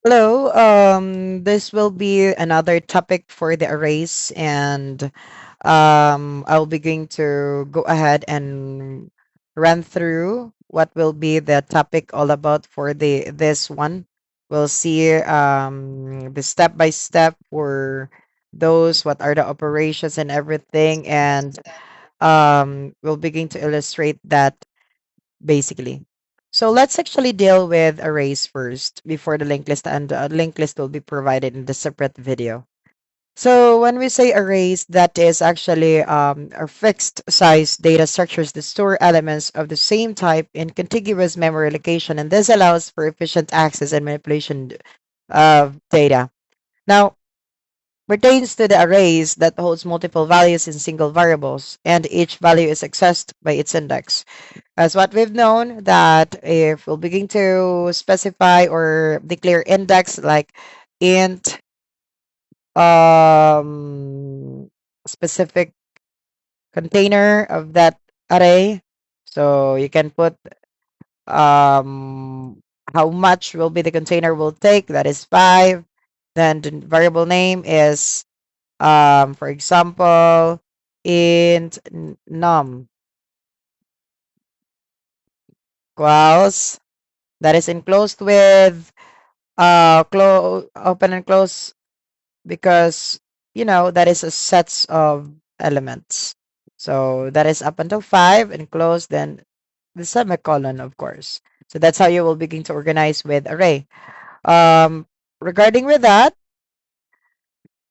Hello. This will be another topic for the arrays, and I'll be going to go ahead and run through what will be the topic all about for the this one. We'll see the step by step for those, what are the operations and everything, and we'll begin to illustrate that basically. So let's actually deal with arrays first before the linked list, and the linked list will be provided in the separate video. So when we say arrays, that is actually are fixed size data structures that store elements of the same type in contiguous memory location, and this allows for efficient access and manipulation of data. Now, pertains to the arrays that holds multiple values in single variables, and each value is accessed by its index. As what we've known that if we'll begin to specify or declare index like int um specific container of that array, so you can put how much will be the container will take, that is 5. Then the variable name is for example int num equals, that is enclosed with open and close, because that is a sets of elements, so that is up until 5 and close, then the semicolon, of course. So that's how you will begin to organize with array. Regarding with that,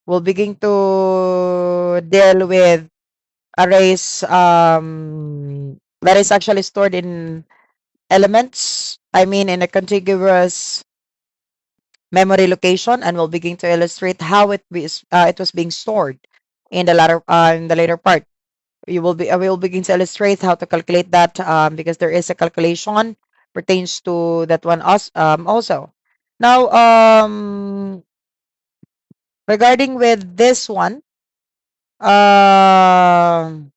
we'll begin to deal with arrays that is actually stored in elements, I mean in a contiguous memory location, and we'll begin to illustrate how it was being stored in the later part. We will begin to illustrate how to calculate that, because there is a calculation pertains to that one also. Now, regarding with this one, um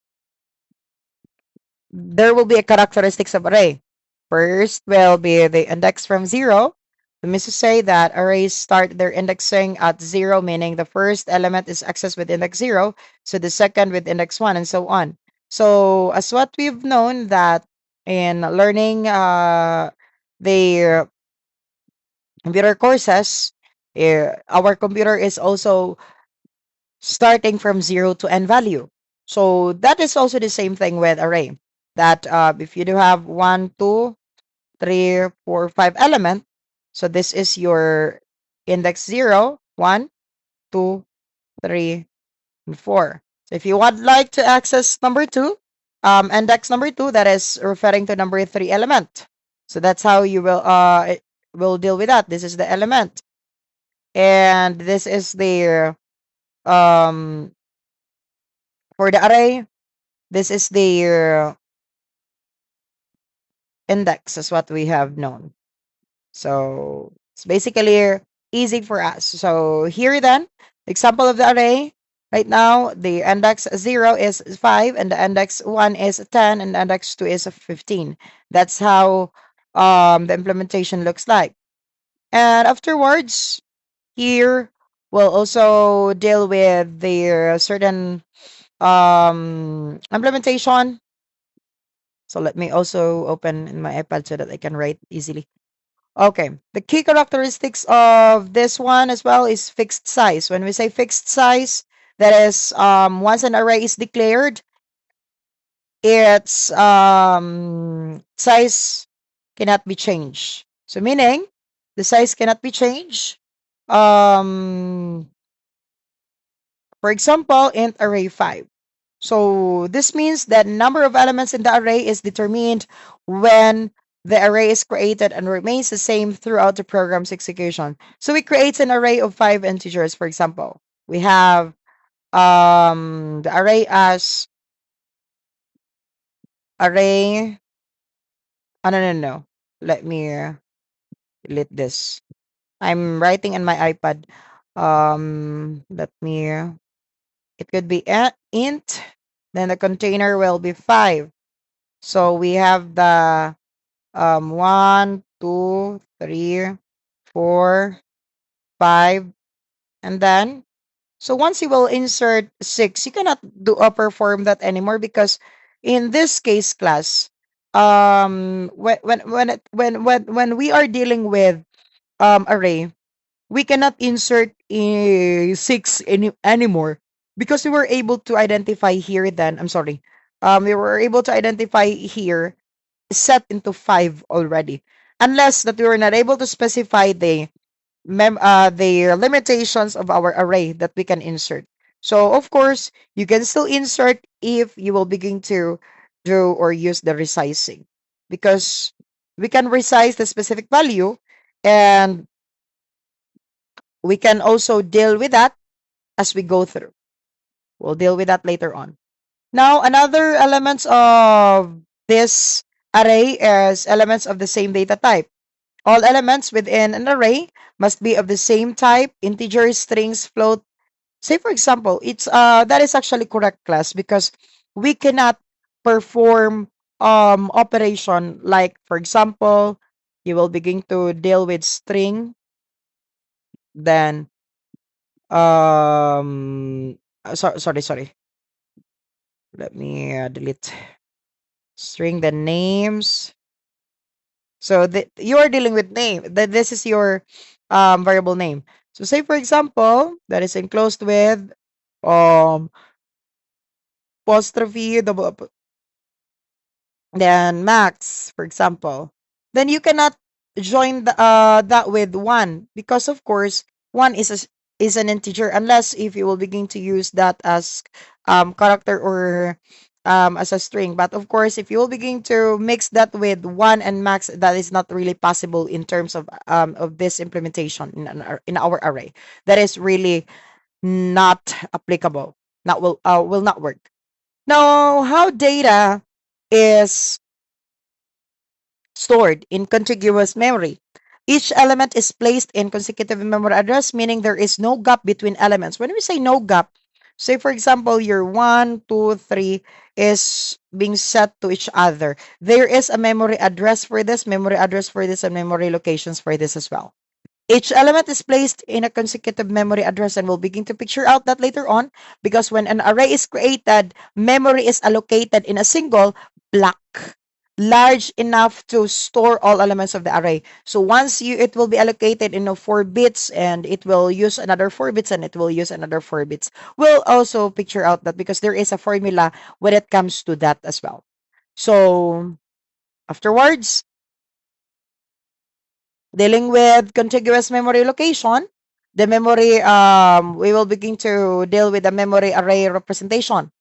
there will be a characteristics of array. First will be the index from 0. It means to say that arrays start their indexing at 0, meaning the first element is accessed with index 0, so the second with index 1, and so on. So as what we've known that in learning the computer courses, our computer is also starting from 0 to n value. So that is also the same thing with array. That if you do have 1, 2, 3, 4, 5 element, so this is your index 0, 1, 2, 3, and 4. So if you would like to access number 2, index number 2, that is referring to number 3 element. So that's how you will deal with that. This is the element, and this is the um for the array. This is the index, is what we have known. So it's basically easy for us. So here then, example of the array. Right now, the index 0 is 5, and the index 1 is 10, and the index 2 is 15. That's how the implementation looks like. And afterwards, here we'll also deal with the certain implementation. So let me also open in my iPad so that I can write easily. Okay, the key characteristics of this one as well is fixed size. When we say fixed size, that is once an array is declared, its size cannot be changed. So meaning the size cannot be changed. Um, for example, int array 5. So this means that number of elements in the array is determined when the array is created and remains the same throughout the program's execution. So we create an array of 5 integers, for example. We have the array as array. Oh, no, no, no. Let me delete this. I'm writing in my iPad. Let me. It could be int. Then the container will be 5. So we have the 1, 2, 3, 4. 5, and then so once you will insert 6, you cannot do perform that anymore because in this case class, when we are dealing with array, we cannot insert a 6 anymore because we were able to identify here then, I'm sorry. We were able to identify here set into 5 already. Unless that we were not able to specify the limitations of our array that we can insert. So of course, you can still insert if you will begin to do or use the resizing because we can resize the specific value and we can also deal with that as we go through. We'll deal with that later on. Now, another elements of this array is elements of the same data type. All elements within an array must be of the same type, integer, strings, float. Say for example, it's that is actually correct class because we cannot perform operation like for example, you will begin to deal with string, then sorry. Let me delete string the names. So you are dealing with name. That this is your variable name. So say for example that is enclosed with um apostrophe double then max, for example, then you cannot join that with one because of course one is an integer unless if you will begin to use that as character or as a string. But of course, if you will begin to mix that with one and max, that is not really possible in terms of this implementation in our array. That is really not applicable. Not will not work. Now, how data is stored in contiguous memory. Each element is placed in consecutive memory address, meaning there is no gap between elements. When we say no gap, say for example, your 1, 2, 3 is being set to each other. There is a memory address for this, memory address for this, and memory locations for this as well. Each element is placed in a consecutive memory address, and we'll begin to picture out that later on because when an array is created, memory is allocated in a single block large enough to store all elements of the array. So once it will be allocated in 4 bits and it will use another 4 bits and it will use another 4 bits. We'll also picture out that because there is a formula when it comes to that as well. So afterwards, dealing with contiguous memory location, the memory, we will begin to deal with the memory array representation.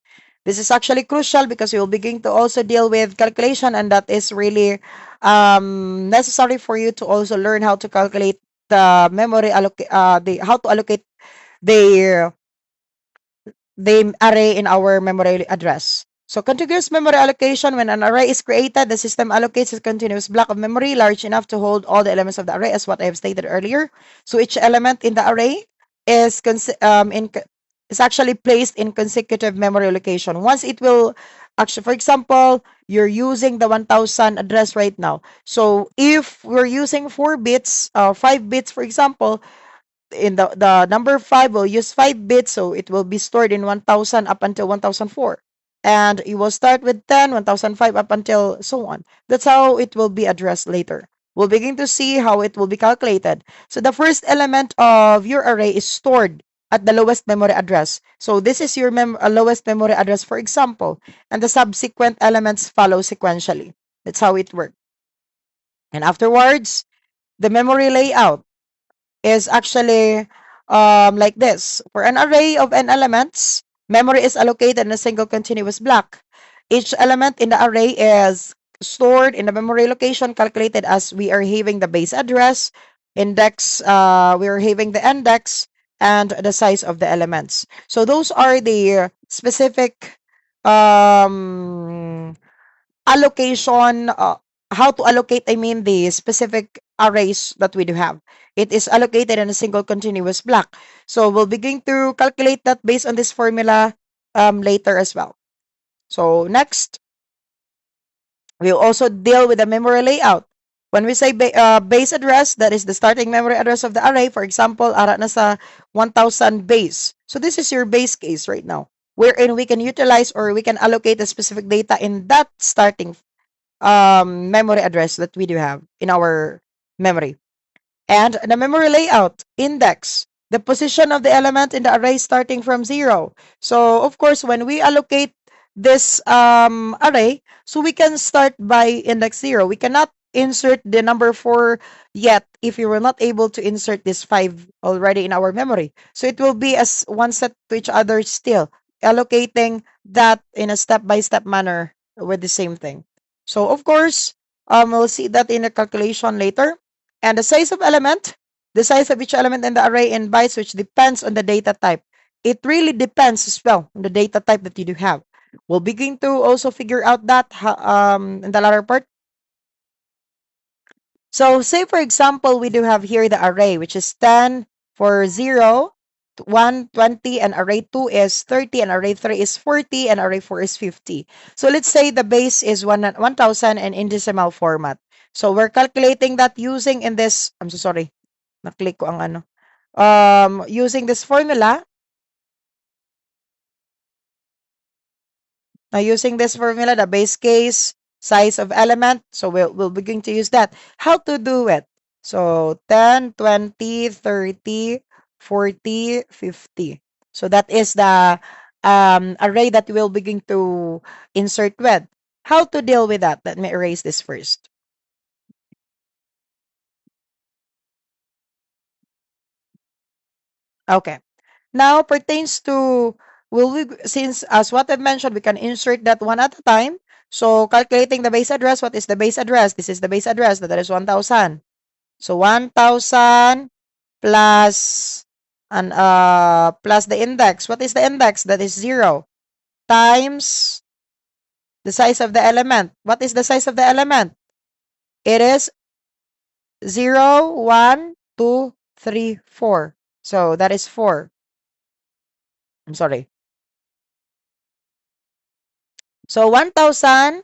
This is actually crucial because we will begin to also deal with calculation, and that is really necessary for you to also learn how to calculate the memory the how to allocate the the array in our memory address. So contiguous memory allocation, when an array is created, the system allocates a continuous block of memory large enough to hold all the elements of the array as what I have stated earlier. So each element in the array is is actually placed in consecutive memory location. Once it will actually, for example, you're using the 1000 address right now. So if we're using 4 bits, 5 bits, for example, in the number 5 will use 5 bits, so it will be stored in 1000 up until 1004, and you will start with 10 1005 up until so on. That's how it will be addressed later. We'll begin to see how it will be calculated. So the first element of your array is stored at the lowest memory address. So this is your lowest memory address, for example, and the subsequent elements follow sequentially. That's how it works. And afterwards, the memory layout is actually like this. For an array of n elements, memory is allocated in a single continuous block. Each element in the array is stored in the memory location calculated as we are having the base address, index, we are having the index, and the size of the elements. So those are the specific um, allocation, how to allocate, I mean, the specific arrays that we do have. It is allocated in a single continuous block. So we'll begin to calculate that based on this formula later as well. So next, we'll also deal with the memory layout. When we say base address, that is the starting memory address of the array. For example, ara na sa 1000 base. So this is your base case right now, wherein we can utilize or we can allocate a specific data in that starting memory address that we do have in our memory. And the memory layout, index, the position of the element in the array starting from 0. So, of course, when we allocate this array, so we can start by index 0. We cannot insert the number 4 yet if we were not able to insert this 5 already in our memory. So it will be as one set to each other still, allocating that in a step-by-step manner with the same thing. So, of course, we'll see that in the calculation later. And the size of element, the size of each element in the array in bytes, which depends on the data type. It really depends as well on the data type that you do have. We'll begin to also figure out that in the latter part. So say, for example, we do have here the array, which is 10 for 0, 1, 20, and array 2 is 30, and array 3 is 40, and array 4 is 50. So let's say the base is 1000 and in decimal format. So we're calculating that using in this, I'm so sorry, na-click ko ang ano. Using this formula, the base case, size of element, so we'll begin to use that. How to do it? So 10, 20, 30, 40, 50. So that is the array that we'll begin to insert with. How to deal with that? Let me erase this first. Okay. Now pertains to, will we, since as what I've mentioned, we can insert that one at a time. So calculating the base address, what is the base address? This is the base address, that is 1000. So 1000 plus and plus the index. What is the index? That is 0 times the size of the element. What is the size of the element? It is 0, 1, 2, 3, 4. So that is 4. I'm sorry. So 1000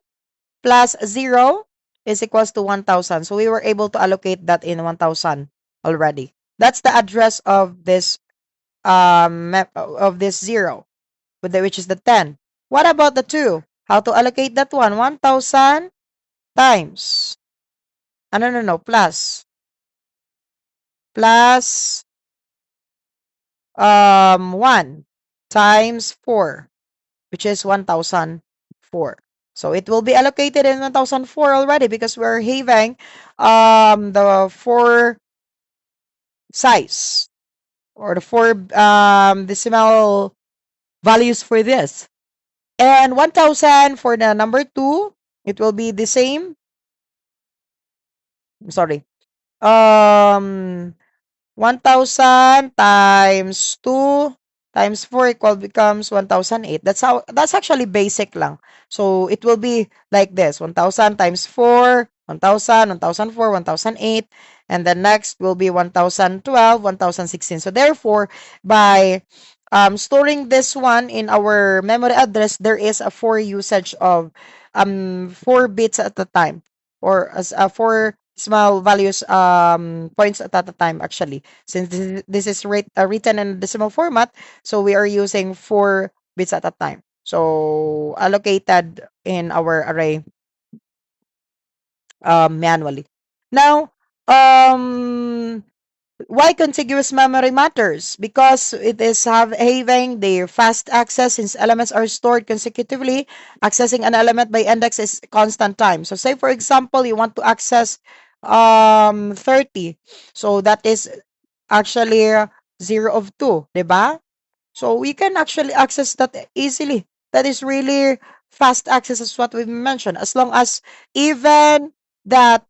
plus 0 is equals to 1000. So we were able to allocate that in 1000 already. That's the address of this of this 0, which is the 10. What about the 2? How to allocate that one? 1000 times. No, plus 1 times 4, which is 1004. So it will be allocated in 1004 already because we're having the 4 size or the 4 decimal values for this. And 1000 for the number 2, it will be the same. I'm sorry. Um 1000 times 2 times 4 becomes 1008. That's actually basic lang. So it will be like this: 1000 times 4, 1000, 1004, 1008, and then next will be 1012, 1016. So therefore, by storing this one in our memory address, there is a 4 usage of 4 bits at a time, or as 4 small values points at a time. Actually, since this is written in decimal format, so we are using 4 bits at a time, so allocated in our array manually. Now, why contiguous memory matters? Because it is having the fast access. Since elements are stored consecutively, accessing an element by index is constant time. So say for example, you want to access 30. So that is actually 0 of 2, diba? So we can actually access that easily. That is really fast access, as what we mentioned. As long as even that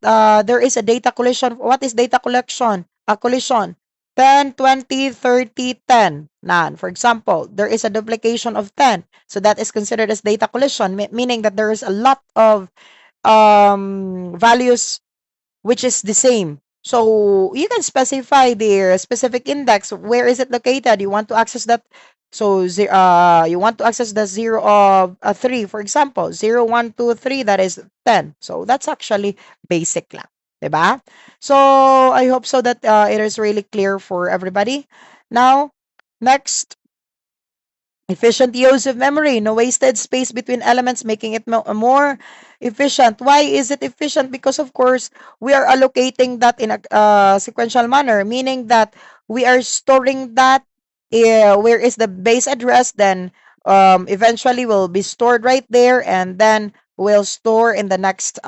there is a data collision. What is data collection? A collision. 10, 20, 30, 10. None. For example, there is a duplication of 10. So that is considered as data collision, meaning that there is a lot of values which is the same. So you can specify the specific index. Where is it located? You want to access that. So you want to access the 0 of 3, for example. 0, 1, 2, 3, that is 10. So that's actually basic lang. Diba? So I hope so that it is really clear for everybody. Now, next, efficient use of memory, no wasted space between elements, making it more efficient. Why is it efficient? Because, of course, we are allocating that in a sequential manner, meaning that we are storing that where is the base address, then eventually will be stored right there, and then we'll store in the next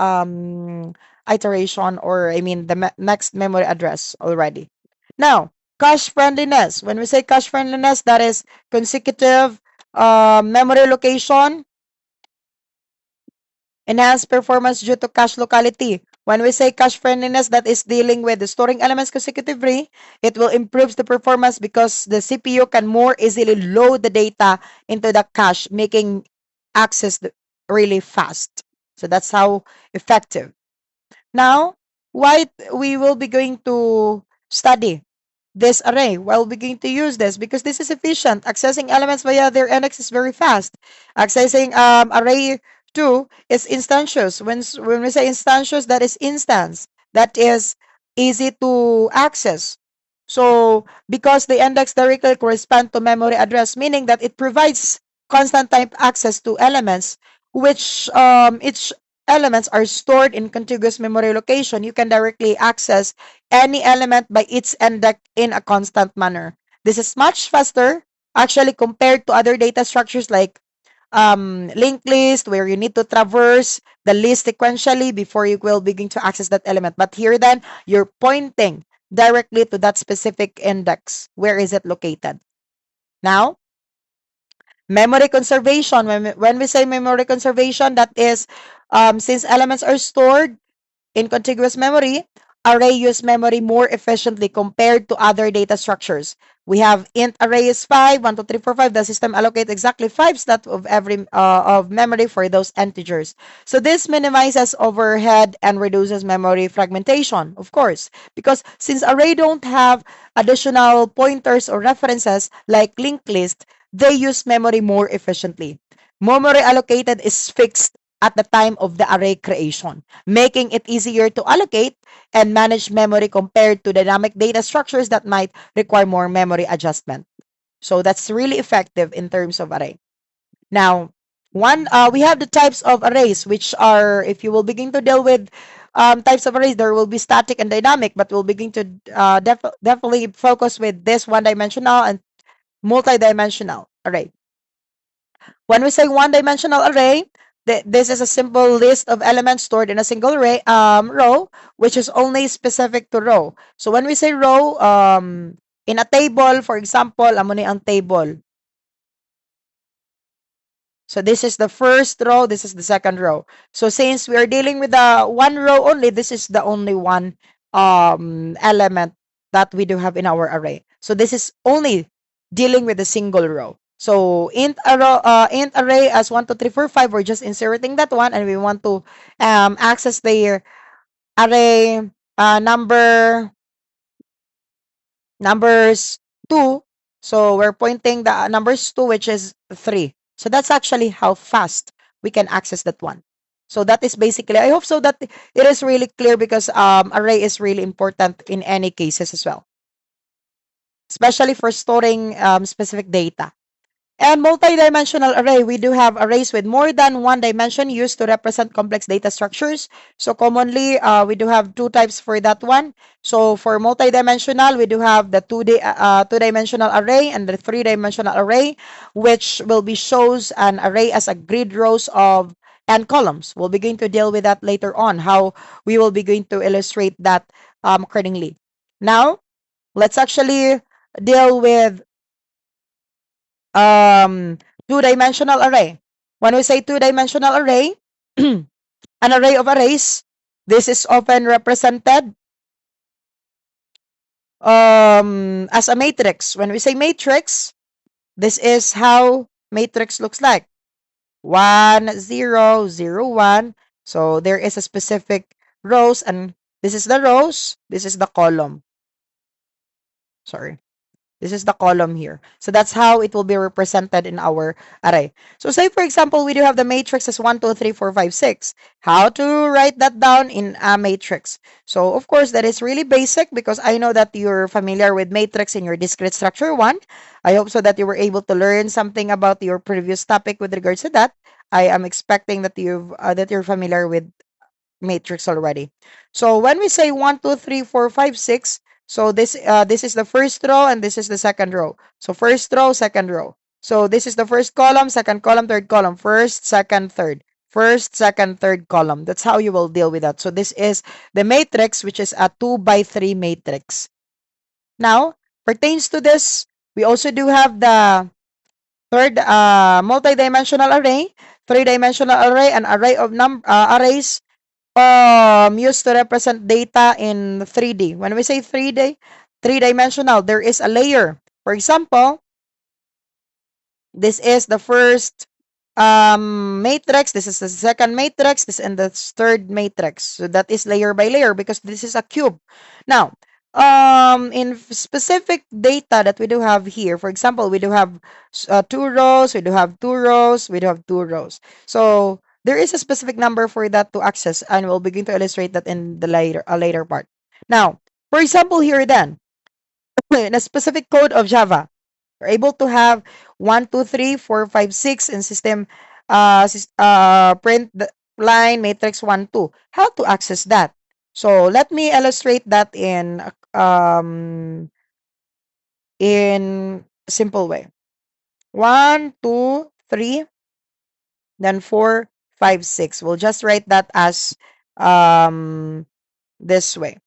iteration, or I mean, the next memory address already. Now, cache friendliness. When we say cache friendliness, that is consecutive memory location, enhanced performance due to cache locality. When we say cache friendliness, that is dealing with the storing elements consecutively. It will improve the performance because the CPU can more easily load the data into the cache, making access really fast. So that's how effective. Now, why we will be going to study this array while we're going to use this, because this is efficient. Accessing elements via their index is very fast. Accessing array 2 is instantious. When we say instantious, that is instance. That is easy to access. So because the index directly correspond to memory address, meaning that it provides constant time access to elements, which each elements are stored in contiguous memory location. You can directly access any element by its index in a constant manner. This is much faster actually compared to other data structures like linked list, where you need to traverse the list sequentially before you will begin to access that element. But here then, you're pointing directly to that specific index. Where is it located? Now, memory conservation. When we say memory conservation, that is since elements are stored in contiguous memory, array use memory more efficiently compared to other data structures. We have int array is 5, 1, 2, 3, 4, 5. The system allocates exactly 5 slots of every of memory for those integers. So this minimizes overhead and reduces memory fragmentation, of course, because since array don't have additional pointers or references like linked list, they use memory more efficiently. Memory allocated is fixed at the time of the array creation, making it easier to allocate and manage memory compared to dynamic data structures that might require more memory adjustment. So that's really effective in terms of array. Now, we have the types of arrays, which are, if you will begin to deal with types of arrays, there will be static and dynamic, but we'll begin to definitely focus with this one-dimensional and multi-dimensional array. When we say one-dimensional array, this is a simple list of elements stored in a single row, which is only specific to row. So when we say row, in a table, for example, amo ni ang table. So this is the first row, this is the second row. So since we are dealing with the one row only, this is the only one element that we do have in our array. So this is only dealing with a single row. So int array as 1, 2, 3, 4, 5, we're just inserting that one, and we want to access the array numbers 2. So we're pointing the numbers 2, which is 3. So that's actually how fast we can access that one. So that is basically, I hope so that it is really clear, because array is really important in any cases as well, especially for storing specific data. And multi-dimensional array, we do have arrays with more than one dimension used to represent complex data structures. So commonly, we do have two types for that one. So for multi-dimensional, we do have the two-dimensional array and the three-dimensional array, which will be shows an array as a grid rows of and columns. We'll begin to deal with that later on, how we will be going to illustrate that accordingly. Now, let's actually deal with two-dimensional array. When we say two-dimensional array, an array of arrays, this is often represented as a matrix. When we say matrix, this is how matrix looks like. 1, 0, 0, 1. So there is a specific rows, and this is the rows, this is the column. Sorry. This is the column here. So that's how it will be represented in our array. So say for example, we do have the matrix as 1, 2, 3, 4, 5, 6. How to write that down in a matrix? So of course, that is really basic because I know that you're familiar with matrix in your discrete structure 1. I hope so that you were able to learn something about your previous topic with regards to that. I am expecting that you're familiar with matrix already. So when we say 1, 2, 3, 4, 5, 6, so this is the first row and this is the second row. So first row, second row. So this is the first column, second column, third column, first, second, third. First, second, third column. That's how you will deal with that. So this is the matrix, which is a 2 by 3 matrix. Now, pertains to this, we also do have the third multi-dimensional array, three-dimensional array, an array of arrays used to represent data in 3D. When we say 3D, three-dimensional, there is a layer. For example, this is the first matrix, this is the second matrix, this and the third matrix. So that is layer by layer because this is a cube. Now, in specific data that we do have here, for example, we do have two rows, we do have two rows, we do have two rows. So there is a specific number for that to access, and we'll begin to illustrate that in the later part. Now, for example, here then, in a specific code of Java, we're able to have 1, 2, 3, 4, 5, 6 in system print the line matrix 1, 2. How to access that? So let me illustrate that in simple way. 1, 2, 3, then 4, 5, 6. We'll just write that as this way.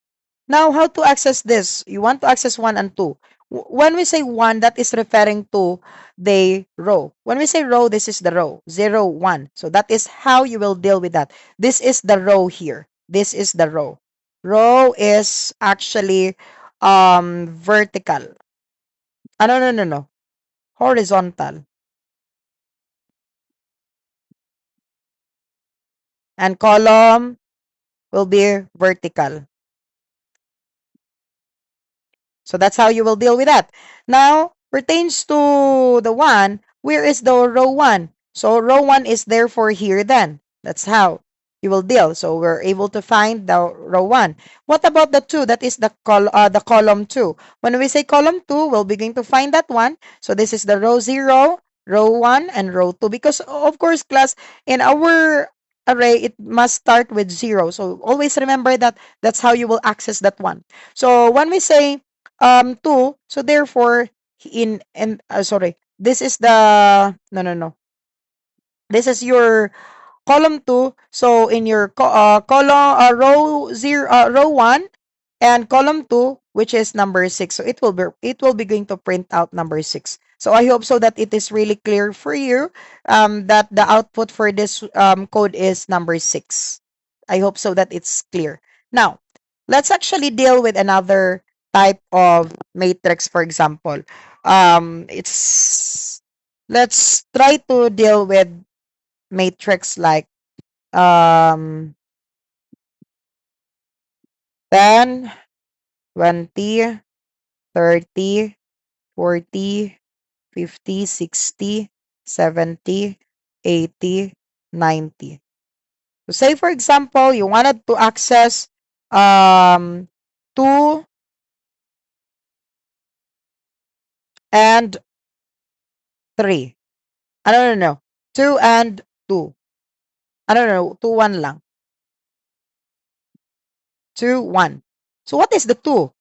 Now, how to access this? You want to access 1 and 2. When we say 1, that is referring to the row. When we say row, this is the row, 0, 1. So that is how you will deal with that. This is the row here. This is the row. Row is actually vertical. No. Horizontal. And column will be vertical. So that's how you will deal with that. Now, pertains to the 1, where is the row 1? So row 1 is therefore here then. That's how you will deal. So we're able to find the row 1. What about the 2? That is the column 2. When we say column 2, we'll begin to find that one. So this is the row 0, row 1, and row 2. Because of course, class, in our array, it must start with 0. So always remember that that's how you will access that one. So when we say 2, so therefore sorry, this is the no, this is your column 2. So in your column row 0 row 1 and column 2, which is number 6, so it will be going to print out number 6. So I hope so that it is really clear for you that the output for this code is number 6. I hope so that it's clear. Now, let's actually deal with another type of matrix. For example, it's let's try to deal with matrix like um 10, 20, 30, 40, 50, 60, 70, 80, 90. So say for example, you wanted to access 2 and 3. I don't know. 2 and 2. I don't know. 2, 1 lang. 2, 1. So what is the 2?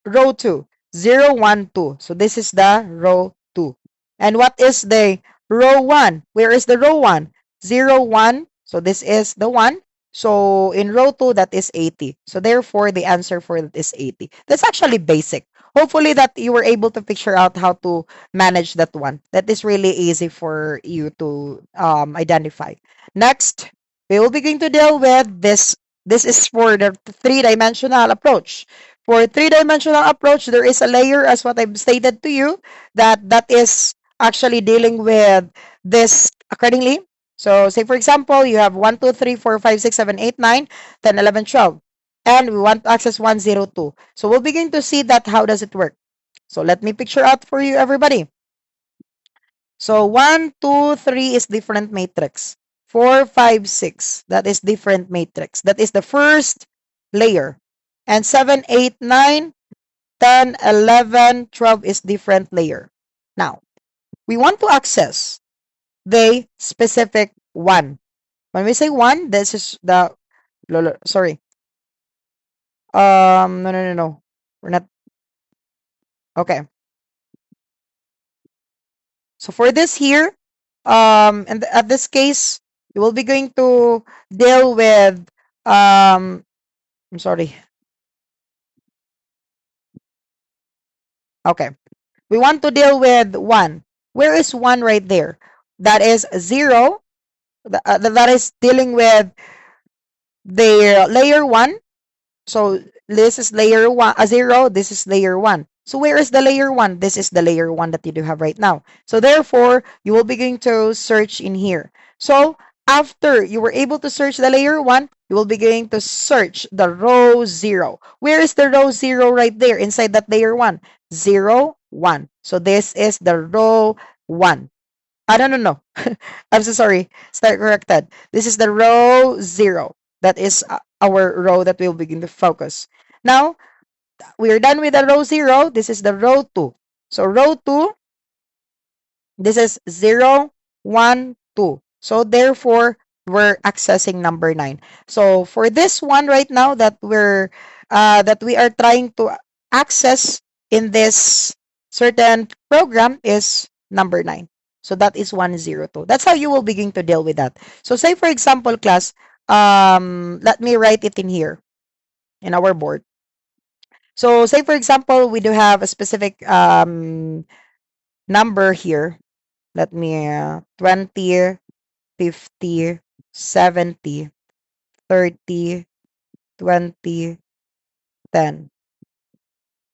Row 2. 0, 1, 2. So this is the row 2. And what is the row 1? Where is the row 1? 0, 1. So this is the 1. So in row 2, that is 80. So therefore, the answer for that is 80. That's actually basic. Hopefully that you were able to figure out how to manage that one. That is really easy for you to identify. Next, we will begin to deal with this. This is for the three-dimensional approach. For three-dimensional approach, there is a layer, as what I've stated to you, that is actually dealing with this accordingly. So say for example, you have 1, 2, 3, 4, 5, 6, 7, 8, 9, 10, 11, 12. And we want to access 102. So we'll begin to see that how does it work. So let me picture out for you, everybody. So 1, 2, 3 is different matrix. 4, 5, 6, that is different matrix. That is the first layer. And 7, 8, 9, 10, 11, 12 is different layer. Now, we want to access the specific one. When we say one, this is the, sorry. No, no, no, no. We're not, okay. So for this here, and at this case, you will be going to deal with, I'm sorry. Okay. We want to deal with one. Where is one right there? That is zero. That is dealing with the layer one. So this is layer one, zero. This is layer one. So where is the layer one? This is the layer one that you do have right now. So therefore, you will be going to search in here. So after you were able to search the layer one, you will be going to search the row zero. Where is the row zero right there inside that layer one? Zero, one. So this is the row one. I don't know. I'm so sorry. Start corrected. This is the row zero. That is our row that we'll begin to focus. Now, we are done with the row zero. This is the row two. So row two, this is 0, 1, 2. So therefore, we're accessing number 9. So for this one right now that we are trying to access in this certain program is number 9. So that is 102. That's how you will begin to deal with that. So say for example, class, let me write it in here in our board. So say for example, we do have a specific number here. Let me 20, 50, 70, 30, 20, 10,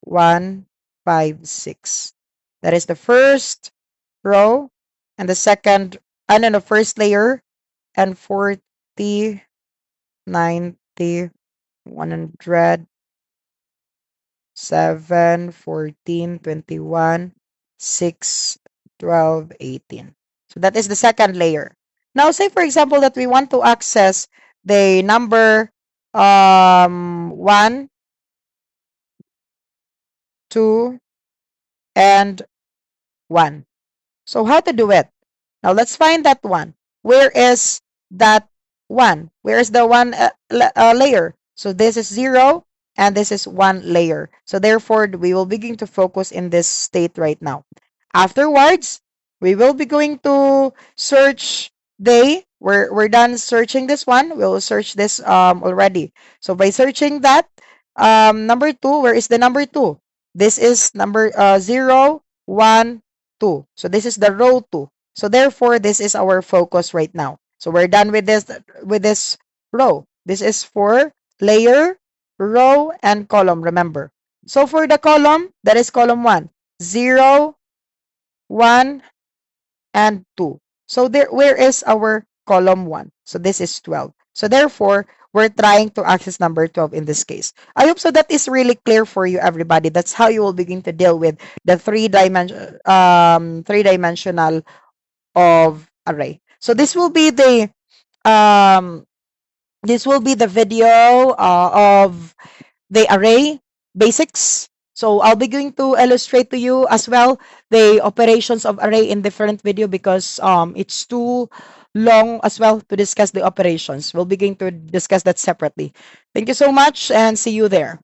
1, 5, 6. That is the first row and the second, and then the first layer, and 40, 90, 100, 7, 14, 21, 6, 12, 18. So that is the second layer. Now, say for example that we want to access the number 1, 2, and 1. So how to do it? Now let's find that one. Where is that one? Where is the one layer? So this is 0 and this is 1 layer. So therefore, we will begin to focus in this state right now. Afterwards, we will be going to search we're done searching this one. We'll search this already. So by searching that, number 2, where is the number 2? This is number 0, 1, 2. So this is the row 2. So therefore, this is our focus right now. So we're done with this row. This is for layer, row, and column, remember. So for the column, that is column 1. 0, 1, and 2. So where is our column 1? So this is 12. So therefore, we're trying to access number 12 in this case. I hope so that is really clear for you, everybody. That's how you will begin to deal with the three-dimensional of array. So um this will be the video of the array basics. So I'll be going to illustrate to you as well the operations of array in different video because it's too long as well to discuss the operations. We'll be going to discuss that separately. Thank you so much and see you there.